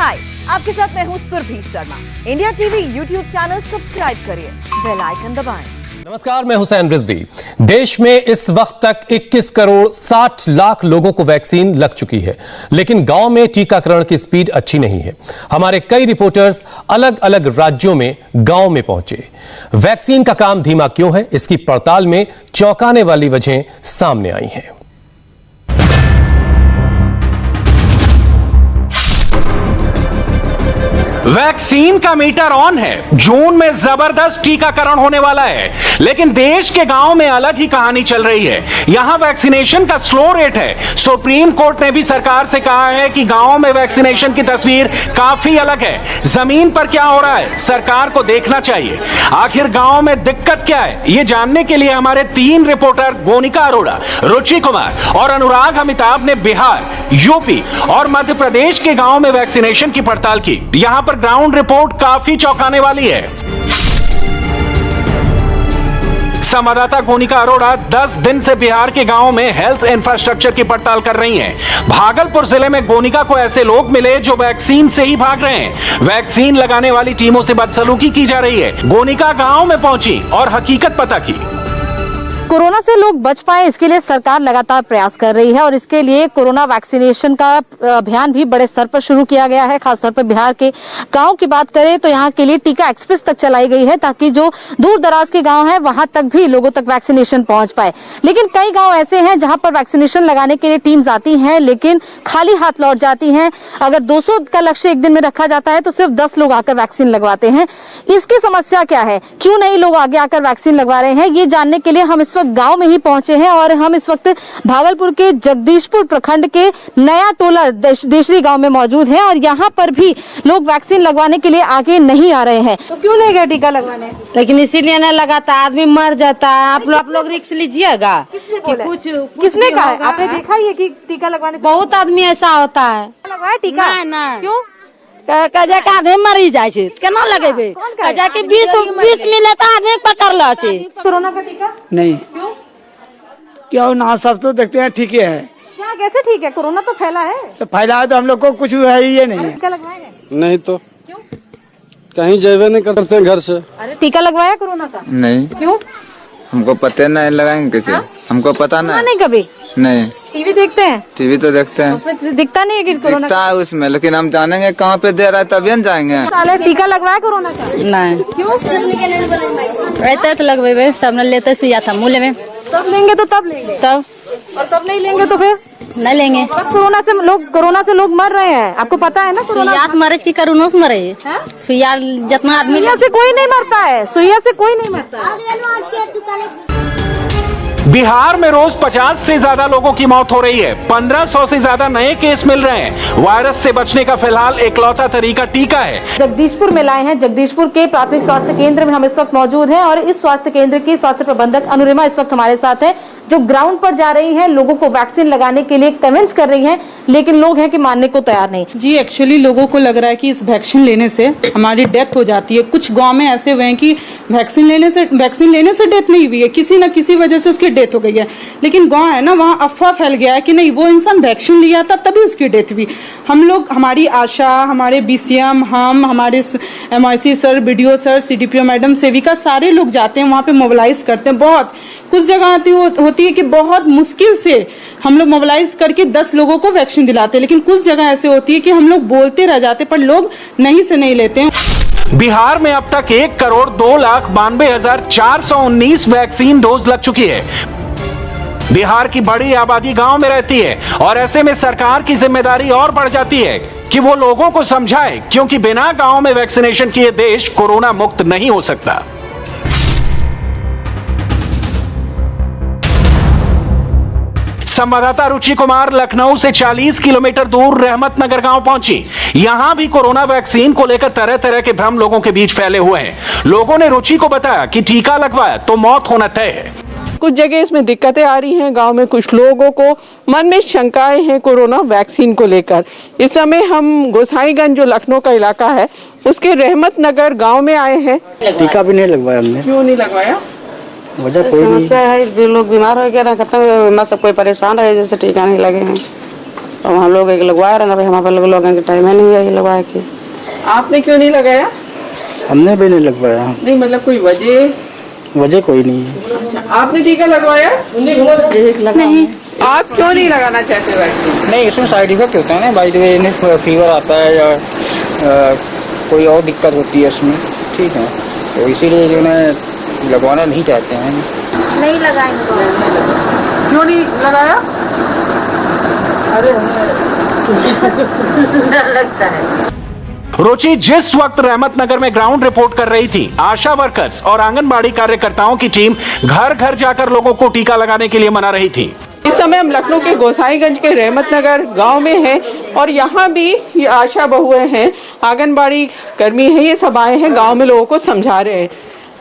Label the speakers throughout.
Speaker 1: हाय, आपके साथ मैं हूँ Surabhi Sharma. India TV YouTube channel subscribe करिए, बेल आइकन दबाएं।
Speaker 2: नमस्कार, मैं हुसैन रिजवी। देश में इस वक्त तक 21 करोड़ 60 लाख लोगों को वैक्सीन लग चुकी है, लेकिन गांव में टीकाकरण की स्पीड अच्छी नहीं है। हमारे कई रिपोर्टर्स अलग अलग राज्यों में गांव में पहुंचे। वैक्सीन का काम धीमा क्यों है, इसकी पड़ताल में चौंकाने वाली वजहें सामने आई हैं।
Speaker 3: वैक्सीन का मीटर ऑन है। जून में जबरदस्त टीकाकरण होने वाला है, लेकिन देश के गांव में अलग ही कहानी चल रही है। यहां वैक्सीनेशन का स्लो रेट है। सुप्रीम कोर्ट ने भी सरकार से कहा है कि गांव में वैक्सीनेशन की तस्वीर काफी अलग है। जमीन पर क्या हो रहा है, सरकार को देखना चाहिए। आखिर गांव में दिक्कत क्या है, ये जानने के लिए हमारे 3 रिपोर्टर गोनिका अरोड़ा, रुचि कुमार और अनुराग अमिताभ ने बिहार, यूपी और मध्य प्रदेश के गांव में वैक्सीनेशन की पड़ताल की। यहां पर ग्राउंड रिपोर्ट काफी चौंकाने वाली है। संवाददाता गोनिका अरोड़ा 10 दिन से बिहार के गांवों में हेल्थ इंफ्रास्ट्रक्चर की पड़ताल कर रही हैं। भागलपुर जिले में गोनिका को ऐसे लोग मिले जो वैक्सीन से ही भाग रहे हैं। वैक्सीन लगाने वाली टीमों से बदसलूकी की जा रही है। गोनिका गांव में पहुंची और हकीकत पता की।
Speaker 4: कोरोना से लोग बच पाए, इसके लिए सरकार लगातार प्रयास कर रही है और इसके लिए कोरोना वैक्सीनेशन का अभियान भी बड़े स्तर पर शुरू किया गया है। खासतौर पर बिहार के गांव की बात करें तो यहाँ के लिए टीका एक्सप्रेस तक चलाई गई है, ताकि जो दूर दराज के गांव हैं वहां तक भी लोगों तक वैक्सीनेशन पहुंच पाए। लेकिन कई गाँव ऐसे हैं जहाँ पर वैक्सीनेशन लगाने के लिए टीम्स आती हैं, लेकिन खाली हाथ लौट जाती हैं। अगर 200 का लक्ष्य एक दिन में रखा जाता है तो सिर्फ 10 लोग आकर वैक्सीन लगवाते हैं। इसकी समस्या क्या है, क्यों नहीं लोग आगे आकर वैक्सीन लगवा रहे हैं, ये जानने के लिए हम इस गांव में ही पहुंचे हैं। और हम इस वक्त भागलपुर के जगदीशपुर प्रखंड के नया टोला देशरी गांव में मौजूद हैं और यहाँ पर भी लोग वैक्सीन लगवाने के लिए आगे नहीं आ रहे हैं। तो क्यों नहीं गए टीका लगवाने?
Speaker 5: लेकिन इसीलिए नहीं लगाता, आदमी मर जाता है। आप लोग रिस्क लीजिएगा।
Speaker 4: किसने कहा है? आपने देखा ही है कि टीका लगवाने से
Speaker 5: बहुत आदमी ऐसा होता है।
Speaker 4: लगवाया टीका?
Speaker 5: नहीं।
Speaker 4: क्यों?
Speaker 5: कजा के आदमी मरी जाए छे, केना लगेबे? कजा के 20 मिले तो आदमी पकड़ लो छे।
Speaker 4: कोरोना का टीका
Speaker 6: नहीं। क्यों ना, सब तो देखते हैं ठीक है।
Speaker 4: क्या, कैसे ठीक है? कोरोना तो फैला है।
Speaker 6: तो फैला है तो हम लोग को कुछ है ही ये नहीं।
Speaker 4: टीका लगवाएंगे?
Speaker 7: नहीं तो
Speaker 4: क्यों?
Speaker 7: कहीं जेबे नहीं करते हैं घर से।
Speaker 4: अरे टीका लगवाया कोरोना का?
Speaker 8: नहीं।
Speaker 4: क्यों?
Speaker 8: हमको पता नहीं, लगाएंगे कैसे? हमको पता
Speaker 4: नहीं कभी?
Speaker 8: नहीं।
Speaker 4: टीवी देखते हैं?
Speaker 8: टीवी तो देखते हैं,
Speaker 4: उसमें दिखता नहीं है कि कोरोना
Speaker 8: दिखता है उसमें, लेकिन हम जानेंगे कहाँ पे दे रहा है तभी हम जाएंगे।
Speaker 4: साले टीका लगवाया कोरोना का?
Speaker 5: नहीं।
Speaker 4: क्यों?
Speaker 5: रहते तो लगवेबे, सब न लेते सुइया था मुँह में।
Speaker 4: तब लेंगे तो तब लेंगे,
Speaker 5: तब
Speaker 4: और तब नहीं लेंगे तो फिर
Speaker 5: नहीं लेंगे।
Speaker 4: कोरोना से लोग मर रहे हैं, आपको पता है ना?
Speaker 5: सुइया से मरे की करोना से मरे। सुइया जितना आदमी
Speaker 4: सुइया से कोई नहीं मरता है, सुइया से कोई नहीं मरता है।
Speaker 3: बिहार में रोज 50 से ज्यादा लोगों की मौत हो रही है। 1500 से ज्यादा नए केस मिल रहे हैं। वायरस से बचने का फिलहाल इकलौता तरीका टीका है।
Speaker 4: जगदीशपुर में लाए हैं। जगदीशपुर के प्राथमिक स्वास्थ्य केंद्र में हम इस वक्त मौजूद हैं और इस स्वास्थ्य केंद्र की स्वास्थ्य प्रबंधक अनुरिमा इस वक्त हमारे साथ है, जो ग्राउंड पर जा रही है, लोगों को वैक्सीन लगाने के लिए कन्विंस कर रही है, लेकिन लोग हैं कि मानने को तैयार नहीं।
Speaker 9: जी, एक्चुअली लोगों को लग रहा है कि इस वैक्सीन लेने से हमारी डेथ हो जाती है। कुछ गांव में ऐसे हुए हैं कि वैक्सीन लेने से डेथ नहीं हुई है, किसी न किसी वजह से उसकी डेथ हो गई है। लेकिन गांव है ना, वहाँ अफवाह फैल गया है कि नहीं, वो इंसान वैक्सीन लिया था तभी उसकी डेथ हुई। हम लोग, हमारी आशा, हमारे BCM, हम, हमारे MIC sir, BDO sir, CDPO madam, सेविका, सारे लोग जाते हैं वहाँ पे, मोबिलाइज करते हैं। बहुत कुछ जगह होती है कि बहुत मुश्किल से हम लोग मोबिलाइज करके 10 लोगों को वैक्सीन दिलाते हैं, लेकिन कुछ जगह ऐसे होती है कि हम लोग बोलते रह जाते पर लोग नहीं से नहीं लेते हैं।
Speaker 3: बिहार में अब तक 1,92,419 वैक्सीन डोज लग चुकी है। बिहार की बड़ी आबादी गांव में रहती है और ऐसे में सरकार की जिम्मेदारी और बढ़ जाती है कि वो लोगों को समझाए, क्योंकि बिना गांव में वैक्सीनेशन किए देश कोरोना मुक्त नहीं हो सकता। संवाददाता रुचि कुमार लखनऊ से 40 किलोमीटर दूर रहमतनगर गांव पहुंची। यहां भी कोरोना वैक्सीन को लेकर तरह तरह के भ्रम लोगों के बीच फैले हुए हैं। लोगों ने रुचि को बताया कि टीका लगवाया तो मौत होना तय है।
Speaker 10: कुछ जगह इसमें दिक्कतें आ रही हैं। गांव में कुछ लोगों को मन में शंकाएं हैं कोरोना वैक्सीन को लेकर। इस समय हम गोसाईगंज, जो लखनऊ का इलाका है, उसके रहमतनगर गांव में आए हैं।
Speaker 6: टीका भी नहीं लगवाया हमने।
Speaker 10: क्यों नहीं लगवाया?
Speaker 6: वजह कोई नहीं।
Speaker 5: समस्या है, जो लोग बीमार हो गए ना, खत्म, सब कोई परेशान रहे जैसे टीका नहीं लगे हैं।
Speaker 10: तो हम लोग एक लगवाया रहा, भाई हमारे लोग लगने का टाइम है नहीं है ये लगवाए के। आपने क्यों नहीं लगाया?
Speaker 6: हमने भी नहीं लगवाया।
Speaker 10: नहीं मतलब कोई वजह
Speaker 6: कोई नहीं है।
Speaker 10: अच्छा, आपने टीका लगवाया? नहीं। आप क्यों नहीं लगाना चाहते वैक्सीन?
Speaker 6: नहीं, इसमें साइड इफेक्ट होता है ना, बाई द वे फीवर आता है या कोई और दिक्कत होती है इसमें, ठीक है, तो इसीलिए जो है लगवाना नहीं चाहते हैं।
Speaker 4: नहीं लगाएंगे।
Speaker 10: क्यों नहीं लगाया?
Speaker 6: अरे
Speaker 4: डर लगता है।
Speaker 3: रुचि जिस वक्त रहमत नगर में ग्राउंड रिपोर्ट कर रही थी, आशा वर्कर्स और आंगनबाड़ी कार्यकर्ताओं की टीम घर घर जाकर लोगों को टीका लगाने के लिए मना रही थी।
Speaker 10: इस समय हम लखनऊ के गोसाईगंज के रहमत नगर गांव में हैं और यहाँ भी ये आशा बहुएं हैं, आंगनबाड़ी कर्मी हैं, ये सब आए हैं गांव में लोगों को समझा रहे हैं।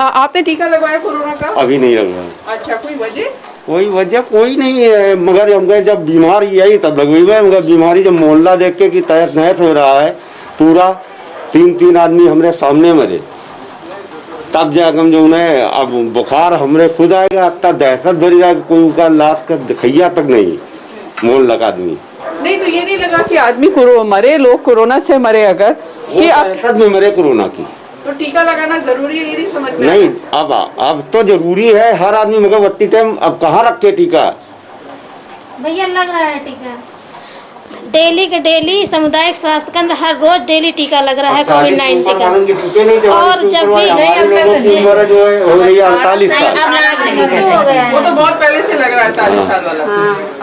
Speaker 10: आपने टीका लगवाया कोरोना का?
Speaker 7: अभी नहीं लगवाया।
Speaker 10: अच्छा, कोई वजह?
Speaker 7: कोई वजह कोई नहीं है, मगर हमको जब बीमारी आई तब लगवाई, मगर बीमारी जब मोहल्ला देख के कि तहस नहस हो रहा है, पूरा 3 आदमी हमारे सामने मरे, तब जाकर हम जो है अब बुखार हमरे खुद आएगा, तब दहशत भरी जाएगी, कोई का लाश का दिखैया तक नहीं मोहल्ला का आदमी।
Speaker 10: नहीं तो ये नहीं लगा कि आदमी मरे, लोग कोरोना से मरे अगर कि
Speaker 7: दहशत में मरे कोरोना की,
Speaker 10: तो टीका लगाना जरूरी है, ये नहीं समझ में?
Speaker 7: नहीं, अब तो जरूरी है हर आदमी, मगर वत्ती टाइम अब कहाँ रखे टीका?
Speaker 4: भैया लग रहा है टीका, डेली के डेली सामुदायिक स्वास्थ्य केंद्र हर रोज डेली टीका लग रहा है कोविड-19 का। और जब भी
Speaker 7: उम्र जो है हो रही है 48 साल,
Speaker 10: वो तो बहुत पहले से लग रहा है 40 साल वाला।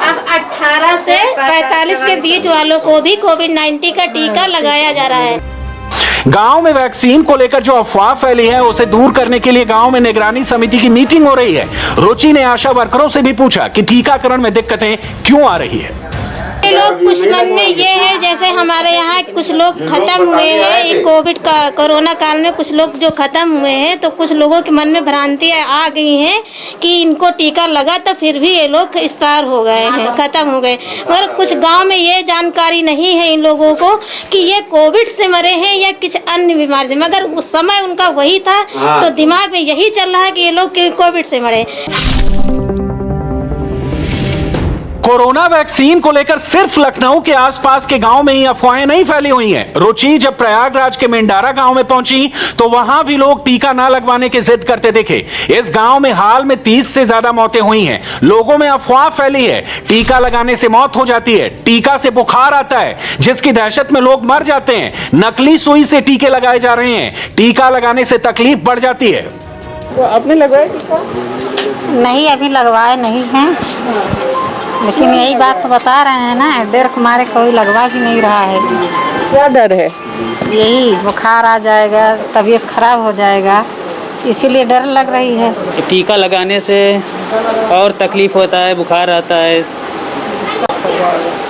Speaker 4: अब 18 से 45 के बीच वालों को भी कोविड-19 का टीका लगाया जा रहा है।
Speaker 3: गांव में वैक्सीन को लेकर जो अफवाह फैली है उसे दूर करने के लिए गांव में निगरानी समिति की मीटिंग हो रही है। रुचि ने आशा वर्करों से भी पूछा कि टीकाकरण में दिक्कतें क्यों आ रही है।
Speaker 4: लोग कुछ मन में ये है, जैसे हमारे यहाँ कुछ लोग खत्म हुए हैं कोविड का कोरोना काल में, कुछ लोग जो खत्म हुए हैं, तो कुछ लोगों के मन में भ्रांतियां आ गई हैं कि इनको टीका लगा तो फिर भी ये लोग इस्तार हो गए हैं, खत्म हो गए। मगर कुछ गांव में ये जानकारी नहीं है इन लोगों को कि ये कोविड से मरे हैं या किसी अन्य बीमारी से, मगर उस समय उनका वही था, तो दिमाग में यही चल रहा है कि ये लोग कोविड से मरे।
Speaker 3: कोरोना वैक्सीन को लेकर सिर्फ लखनऊ के आसपास के गांव में ही अफवाहें नहीं फैली हुई हैं। रुचि जब प्रयागराज के मेंडारा गांव में पहुंची तो वहां भी लोग टीका ना लगवाने की जिद करते दिखे। इस गांव में हाल में 30 से ज्यादा मौतें हुई हैं। लोगों में अफवाह फैली है टीका लगाने से मौत हो जाती है, टीका से बुखार आता है, जिसकी दहशत में लोग मर जाते हैं। नकली सुई से टीके लगाए जा रहे हैं, टीका लगाने से तकलीफ बढ़ जाती है।
Speaker 10: तो आपने लगवाया टीका?
Speaker 4: नहीं, अभी लगवाए नहीं है, लेकिन यही बात तो बता रहे हैं ना, डर के मारे कोई लगवा भी नहीं रहा है।
Speaker 10: क्या डर है?
Speaker 4: यही बुखार आ जाएगा, तबीयत खराब हो जाएगा, इसीलिए डर लग रही है।
Speaker 6: टीका लगाने से और तकलीफ होता है, बुखार आता है,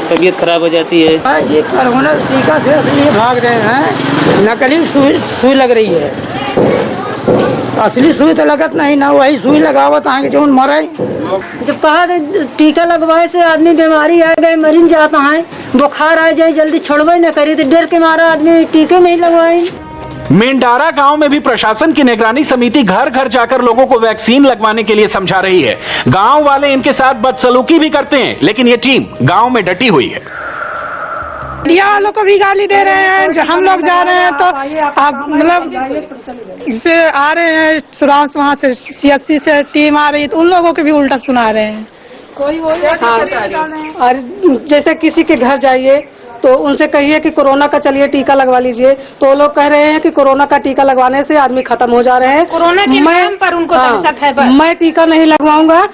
Speaker 6: तबीयत खराब हो जाती है। ये कोरोना टीका से इसलिए भाग रहे हैं, नकली सुई लग रही है, असली सुई तो लगत नहीं ना, वही सुई लगावत आगे जो मरे।
Speaker 5: जब कहा टीका लगवाए से आदमी बीमारी आ गए, मरीन जाता है, बुखार आ जाए जल्दी छोड़वे न करे, तो डर के मारा आदमी टीके नहीं लगवाए।
Speaker 3: मेंडारा गांव में भी प्रशासन की निगरानी समिति घर घर जाकर लोगों को वैक्सीन लगवाने के लिए समझा रही है। गांव वाले इनके साथ बदसलूकी भी करते हैं, लेकिन ये टीम गांव में डटी हुई है।
Speaker 9: मीडिया वालों को भी गाली दे रहे हैं, जो हम लोग जा रहे हैं तो आप मतलब इससे आ रहे हैं सुराम से, वहाँ से CHC से टीम आ रही है, तो उन लोगों के भी उल्टा सुना रहे हैं। और जैसे किसी के घर जाइए तो उनसे कहिए कि कोरोना का चलिए टीका लगवा लीजिए, तो लोग कह रहे हैं कि कोरोना का टीका लगवाने से आदमी खत्म हो जा रहे हैं।
Speaker 5: कोरोना के नाम पर उनको दहशत है बस।
Speaker 9: मैं टीका नहीं लगवाऊंगा।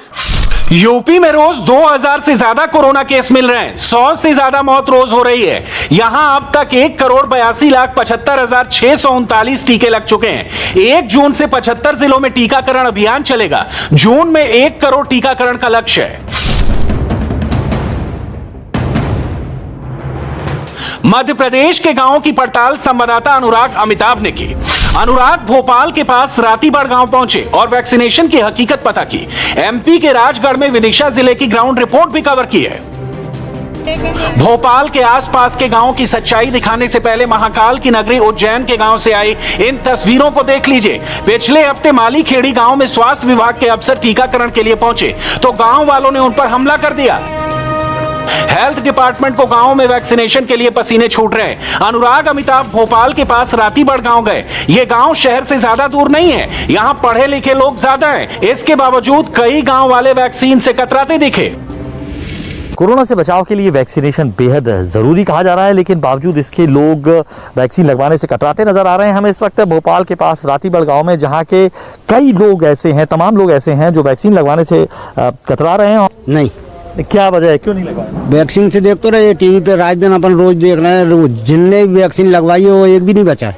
Speaker 3: यूपी में रोज 2000 से ज्यादा कोरोना केस मिल रहे हैं, 100 से ज्यादा मौत रोज हो रही है। यहां अब तक 1,82,75,639 टीके लग चुके हैं। 1 जून से 75 जिलों में टीकाकरण अभियान चलेगा। जून में 1 करोड़ टीकाकरण का लक्ष्य है। मध्य प्रदेश के गांवों की पड़ताल संवाददाता अनुराग अमिताभ ने की। अनुराग भोपाल के पास रातीबाड़ गांव पहुंचे और वैक्सीनेशन की हकीकत पता की। MP के राजगढ़ में विदिशा जिले की ग्राउंड रिपोर्ट भी कवर की है। भोपाल के आसपास के गांवों की सच्चाई दिखाने से पहले महाकाल की नगरी उज्जैन के गांव से आई इन तस्वीरों को देख लीजिए। पिछले हफ्ते माली खेड़ी गांव में स्वास्थ्य विभाग के अफसर टीकाकरण के लिए पहुंचे तो गांव वालों ने उन पर हमला कर दिया। हेल्थ डिपार्टमेंट को गांव में वैक्सीनेशन के लिए पसीने छूट रहे हैं। अनुराग अमिताभ भोपाल के पास रातीबड़ गांव गए। ये गांव शहर से ज्यादा दूर नहीं है, यहाँ पढ़े लिखे लोग ज्यादा हैं। इसके बावजूद कई गांव वाले वैक्सीन से कतराते दिखे।
Speaker 11: कोरोना से बचाव के लिए वैक्सीनेशन बेहद जरूरी कहा जा रहा है, लेकिन बावजूद इसके लोग वैक्सीन लगवाने से कतराते नजर आ रहे हैं। हम इस वक्त भोपाल के पास रातीबड़ गांव में, जहां के कई लोग ऐसे हैं, तमाम लोग ऐसे हैं जो वैक्सीन लगवाने से कतरा रहे हैं।
Speaker 6: नहीं,
Speaker 11: क्या वजह है, क्यों नहीं लगवाया?
Speaker 6: वैक्सीन से देख तो रहे टीवी पे रात दिन अपन रोज देख रहे हैं, जिनने वैक्सीन लगवाई है वो एक भी नहीं बचा है,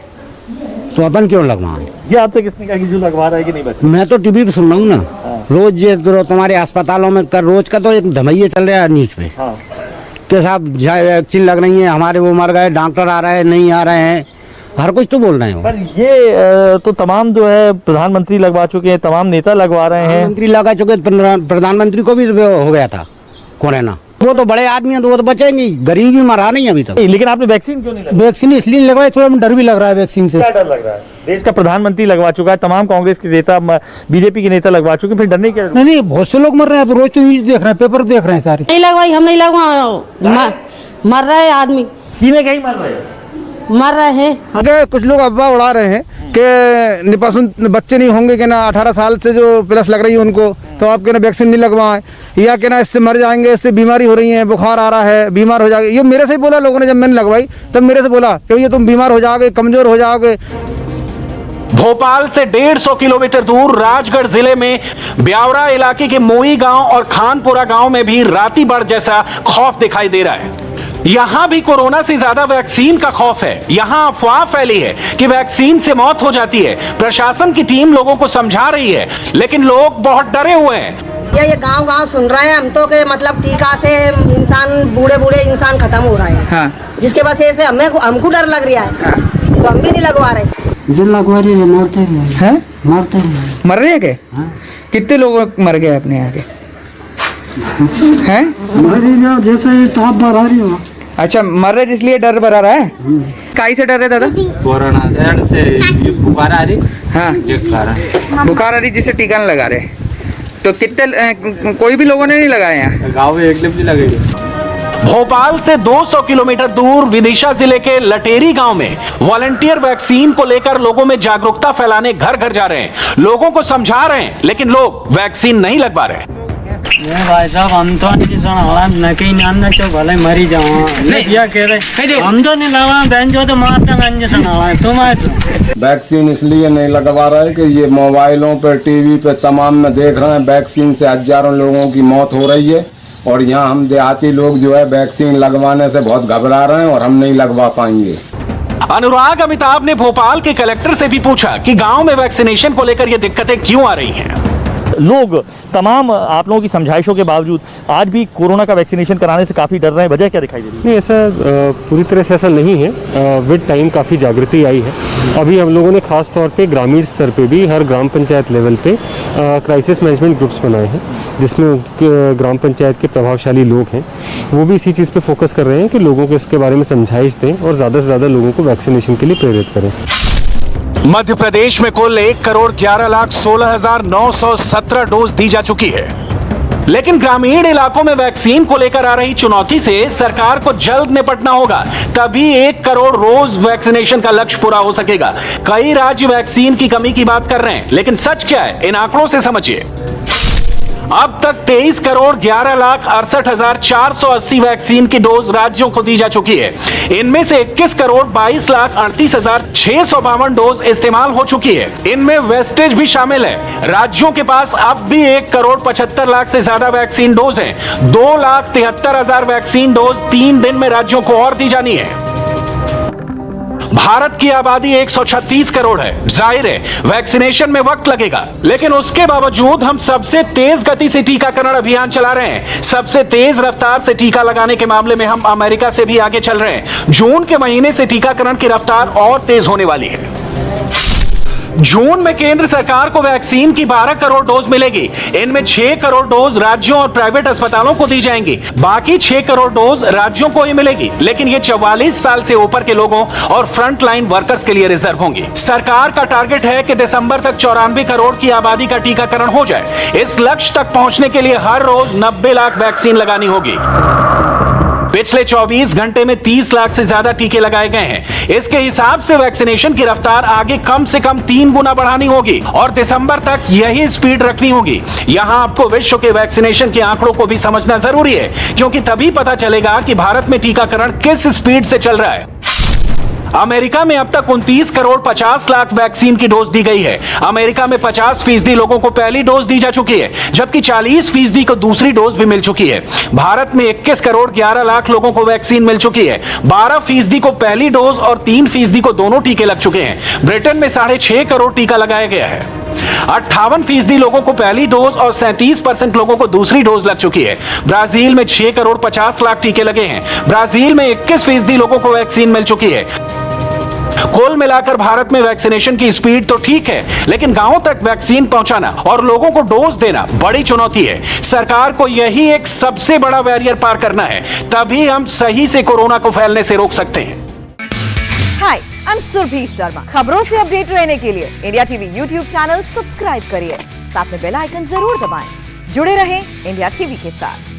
Speaker 6: तो अपन क्यों लगवाएं?
Speaker 11: ये आपसे किसने कहा कि जो लगवा रहा है कि नहीं बचा?
Speaker 6: मैं तो टीवी पे सुन रहा हूँ ना, रोज ये तुम्हारे अस्पतालों में रोज का तो एक धमैया चल रहा है न्यूज पे कि साहब वैक्सीन लग रही है, हमारे वो मर गए, डॉक्टर आ रहे हैं, नहीं आ रहे हैं, हर कुछ तो बोल रहे हैं।
Speaker 11: पर ये तो तमाम जो है प्रधानमंत्री लगवा चुके हैं, तमाम नेता लगवा रहे हैं।
Speaker 6: मंत्री लगा चुके, प्रधानमंत्री को भी हो गया था कोरोना। वो तो बड़े आदमी हैं तो वो तो बचेंगे, गरीब भी मरा नहीं अभी तक।
Speaker 11: लेकिन आपने वैक्सीन क्यों नहीं लगवाई?
Speaker 6: वैक्सीन इसलिए लगवाई, थोड़ा डर भी लग रहा है वैक्सीन से।
Speaker 11: क्या डर लग रहा है? देश का प्रधानमंत्री लगवा चुका है, तमाम कांग्रेस के नेता, बीजेपी के नेता लगवा चुके, फिर डरने क्या?
Speaker 6: नहीं, बहुत से लोग मर रहे हैं, रोज तो न्यूज देख रहे हैं, पेपर देख रहे हैं सारे।
Speaker 5: नहीं लगवाई, हम नहीं लगवा, मर रहे आदमी,
Speaker 11: कहीं मर रहे हैं,
Speaker 5: मर रहे हैं।
Speaker 6: अगर कुछ लोग अफवाह उड़ा रहे हैं कि निपासुन बच्चे नहीं होंगे, कि ना 18 साल से जो प्लस लग रही है उनको, तो आप कहना वैक्सीन नहीं लगवाएं, या कहना इससे मर जाएंगे, इससे बीमारी हो रही है, बुखार आ रहा है, बीमार हो जाएंगे। ये मेरे से ही बोला लोगों ने, जब मैंने लगवाई तब मेरे से बोला कि ये तुम बीमार हो जाओगे, कमजोर हो जाओगे।
Speaker 3: भोपाल से 150 किलोमीटर दूर राजगढ़ जिले में ब्यावरा इलाके के मोई गांव और खानपुरा गांव में भी रातीबड़ जैसा खौफ दिखाई दे रहा है। यहां भी कोरोना से ज्यादा वैक्सीन का खौफ है। यहां अफवाह फैली है कि वैक्सीन से मौत हो जाती है। प्रशासन की टीम लोगों को समझा रही है, लेकिन लोग बहुत डरे हुए हैं।
Speaker 5: ये गांव सुन रहे हैं हम तो कि मतलब टीका से इंसान, बूढ़े इंसान खत्म हो रहा है। हाँ। जिसके वजह से हमको डर लग रहा है। हाँ। तो हम भी नहीं लगवा रहे।
Speaker 6: जो लगवा रही है मरते हैं, मरते हैं,
Speaker 12: मर रहे हैं क्या? हाँ। कितने लोग मर गए अपने यहाँ के? हैं?
Speaker 6: जैसे ताप बढ़ा रही हो।
Speaker 12: अच्छा, मर रहे इसलिए डर बढ़ा रहा है? काई से डर रहे दादा?
Speaker 8: कोरोना से बुखार आ रही।
Speaker 12: हाँ, बुखार आ रही जिससे टीका नहीं लगा रहे। तो कितने, कोई भी लोगों ने नहीं लगाया यहाँ?
Speaker 8: गाँव में एकदम नहीं लगे।
Speaker 3: भोपाल से 200 किलोमीटर दूर विदिशा जिले के लटेरी गांव में वॉलंटियर वैक्सीन को लेकर लोगों में जागरूकता फैलाने घर घर जा रहे हैं, लोगों को समझा रहे हैं, लेकिन लोग वैक्सीन नहीं लगवा रहे।
Speaker 13: भाई साहब, हम तो भले मरी जाओ, क्या कह रहे, हम तो नहीं लगा, बहन जो तो मारते तुम।
Speaker 7: वैक्सीन इसलिए नहीं लगवा रहे कि ये मोबाइलों पर, टीवी पे तमाम में देख रहे हैं, वैक्सीन से हजारों लोगों की मौत हो रही है, और यहाँ हम देहाती लोग जो है वैक्सीन लगवाने से बहुत घबरा रहे हैं और हम नहीं लगवा पाएंगे।
Speaker 3: अनुराग अमिताभ ने भोपाल के कलेक्टर से भी पूछा कि गांव में वैक्सीनेशन को लेकर ये दिक्कतें क्यों आ रही हैं।
Speaker 11: लोग तमाम आप लोगों की समझाइशों के बावजूद आज भी कोरोना का वैक्सीनेशन कराने से काफ़ी डर रहे हैं, वजह क्या दिखाई दे रही है?
Speaker 14: नहीं, ऐसा पूरी तरह से ऐसा नहीं है। विद टाइम काफ़ी जागृति आई है। अभी हम लोगों ने खास तौर पे ग्रामीण स्तर पे भी हर ग्राम पंचायत लेवल पे क्राइसिस मैनेजमेंट ग्रुप्स बनाए हैं, जिसमें ग्राम पंचायत के प्रभावशाली लोग हैं, वो भी इसी चीज़ पे फोकस कर रहे हैं कि लोगों को इसके बारे में समझाइश दें और ज़्यादा से ज़्यादा लोगों को वैक्सीनेशन के लिए प्रेरित करें।
Speaker 3: मध्य प्रदेश में कुल 1,11,16,917 डोज दी जा चुकी है, लेकिन ग्रामीण इलाकों में वैक्सीन को लेकर आ रही चुनौती से सरकार को जल्द निपटना होगा, तभी 1 करोड़ रोज वैक्सीनेशन का लक्ष्य पूरा हो सकेगा। कई राज्य वैक्सीन की कमी की बात कर रहे हैं, लेकिन सच क्या है, इन आंकड़ों से समझिए। अब तक 23,11,68,480 वैक्सीन की डोज राज्यों को दी जा चुकी है। इनमें से 21,22,38,652 डोज इस्तेमाल हो चुकी है। इनमें वेस्टेज भी शामिल है। राज्यों के पास अब भी 1,75,00,000 से ज्यादा वैक्सीन डोज हैं। 2,73,000 वैक्सीन डोज 3 दिन में राज्यों को और दी जानी है। भारत की आबादी 136 करोड़ है। जाहिर है वैक्सीनेशन में वक्त लगेगा, लेकिन उसके बावजूद हम सबसे तेज गति से टीकाकरण अभियान चला रहे हैं। सबसे तेज रफ्तार से टीका लगाने के मामले में हम अमेरिका से भी आगे चल रहे हैं। जून के महीने से टीकाकरण की रफ्तार और तेज होने वाली है। जून में केंद्र सरकार को वैक्सीन की 12 करोड़ डोज मिलेगी। इनमें 6 करोड़ डोज राज्यों और प्राइवेट अस्पतालों को दी जाएंगी। बाकी 6 करोड़ डोज राज्यों को ही मिलेगी, लेकिन ये 44 साल से ऊपर के लोगों और फ्रंट लाइन वर्कर्स के लिए रिजर्व होंगी। सरकार का टारगेट है कि दिसंबर तक 94 करोड़ की आबादी का टीकाकरण हो जाए। इस लक्ष्य तक पहुंचने के लिए हर रोज 90 लाख वैक्सीन लगानी होगी। पिछले 24 घंटे में 30 लाख से ज्यादा टीके लगाए गए हैं। इसके हिसाब से वैक्सीनेशन की रफ्तार आगे कम से कम 3 गुना बढ़ानी होगी और दिसंबर तक यही स्पीड रखनी होगी। यहां आपको विश्व के वैक्सीनेशन के आंकड़ों को भी समझना जरूरी है, क्योंकि तभी पता चलेगा कि भारत में टीकाकरण किस स्पीड से चल रहा है। अमेरिका में अब तक 29 करोड़ 50 लाख वैक्सीन की डोज दी गई है। अमेरिका में 50% लोगों को पहली डोज दी जा चुकी है, जबकि 40% को दूसरी डोज भी मिल चुकी है। भारत में 21 करोड़ 11 लाख लोगों को वैक्सीन मिल चुकी है। 12% को पहली डोज और 3% को दोनों टीके लग चुके हैं। ब्रिटेन में 6.5 करोड़ टीका लगाया गया है। 58% लोगों को पहली डोज और 37% लोगों को दूसरी डोज लग चुकी है। ब्राजील में 6 करोड़ 50 लाख टीके लगे हैं। ब्राजील में 21% लोगों को वैक्सीन मिल चुकी है। कुल मिलाकर भारत में वैक्सीनेशन की स्पीड तो ठीक है, लेकिन गांवों तक वैक्सीन पहुंचाना और लोगों को डोज देना बड़ी चुनौती है। सरकार को यही एक सबसे बड़ा बैरियर पार करना है, तभी हम सही से कोरोना को फैलने से रोक सकते हैं।
Speaker 1: हाय, आई एम सुरभि शर्मा। खबरों से अपडेट रहने के लिए India TV YouTube channel subscribe करिए, साथ में बेल आइकन जरूर दबाएं। जुड़े रहें इंडिया टीवी के साथ।